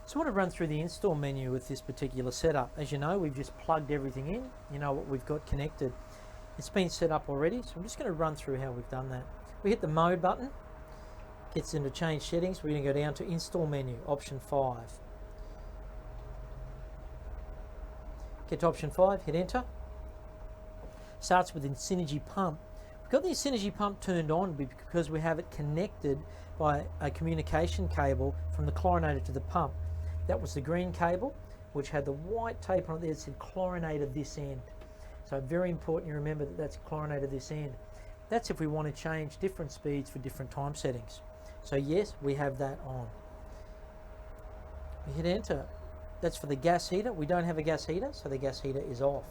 So I want to run through the install menu with this particular setup. As you know, we've just plugged everything in. You know what we've got connected. It's been set up already, so I'm just going to run through how we've done that. We hit the mode button, gets into change settings. We're going to go down to install menu, option 5. Get to option 5, hit enter. Starts with Insnrg pump. We've got the Insnrg pump turned on because we have it connected by a communication cable from the chlorinator to the pump. That was the green cable, which had the white tape on it there that said chlorinator this end. So very important you remember that that's chlorinator this end. That's if we want to change different speeds for different time settings. So yes, we have that on. We hit enter. That's for the gas heater. We don't have a gas heater, so the gas heater is off.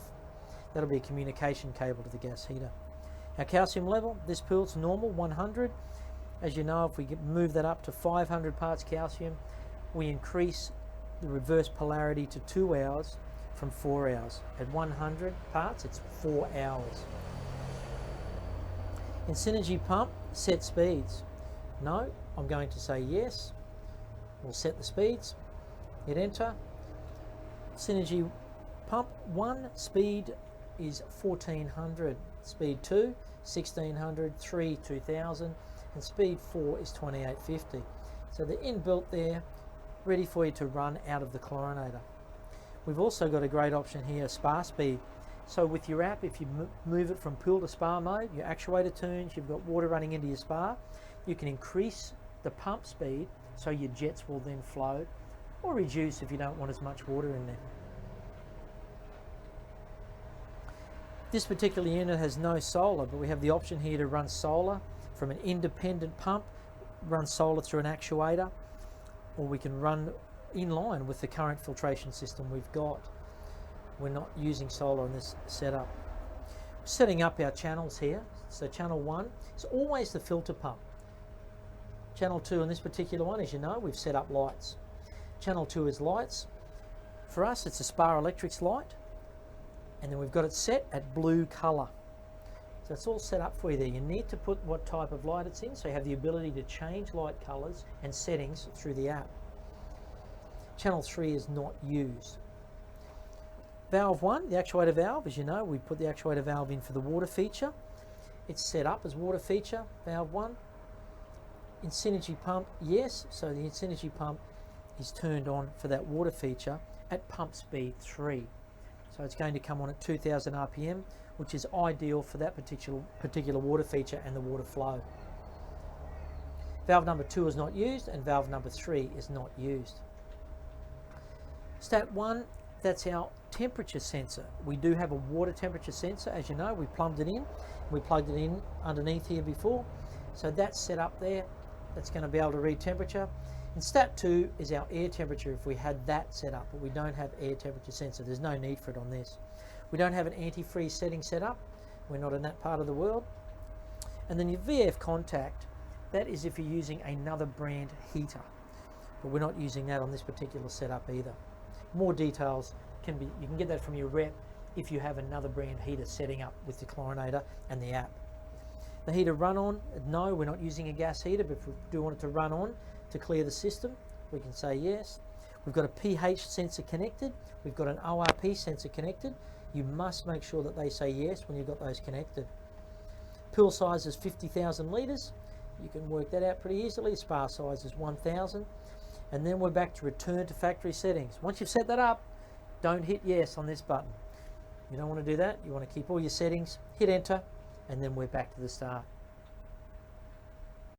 That'll be a communication cable to the gas heater. Our calcium level, this pool's normal, 100. As you know, if we move that up to 500 parts calcium, we increase the reverse polarity to 2 hours from 4 hours. At 100 parts, it's 4 hours. Insnrg pump, set speeds. No, I'm going to say yes. We'll set the speeds. Hit enter. Insnrg pump 1 speed is 1400. Speed 2, 1600, 3, 2000, and speed 4 is 2850. So they're inbuilt there, ready for you to run out of the chlorinator. We've also got a great option here, spa speed. So with your app, if you move it from pool to spa mode, your actuator tunes, you've got water running into your spa, you can increase the pump speed so your jets will then flow, or reduce if you don't want as much water in there. This particular unit has no solar, but we have the option here to run solar from an independent pump, run solar through an actuator, or we can run in line with the current filtration system we've got. We're not using solar on this setup. Setting up our channels here. So channel 1 is always the filter pump. Channel 2 on this particular one, as you know, we've set up lights. Channel 2 is lights. For us, it's a Spa Electrics light. And then we've got it set at blue colour. So it's all set up for you there. You need to put what type of light it's in, so you have the ability to change light colours and settings through the app. Channel 3 is not used. Valve 1, the actuator valve, as you know, we put the actuator valve in for the water feature. It's set up as water feature, valve 1. Insnrg pump, yes, so the Insnrg pump is turned on for that water feature at pump speed 3. So it's going to come on at 2000 RPM, which is ideal for that particular water feature and the water flow. Valve number 2 is not used, and valve number 3 is not used. Stat 1, that's our temperature sensor. We do have a water temperature sensor, as you know, we plumbed it in. We plugged it in underneath here before. So that's set up there. That's going to be able to read temperature. And stat 2 is our air temperature if we had that set up, but we don't have air temperature sensor. There's no need for it on this. We don't have an antifreeze setting set up. We're not in that part of the world. And then your VF contact, that is if you're using another brand heater, but we're not using that on this particular setup either. More details you can get that from your rep if you have another brand heater setting up with the chlorinator and the app. The heater run on, no, we're not using a gas heater, but if we do want it to run on to clear the system, we can say yes. We've got a pH sensor connected. We've got an ORP sensor connected. You must make sure that they say yes when you've got those connected. Pool size is 50,000 litres. You can work that out pretty easily. Spa size is 1,000. And then we're back to return to factory settings. Once you've set that up, don't hit yes on this button. You don't want to do that. You want to keep all your settings, hit enter, and then we're back to the start.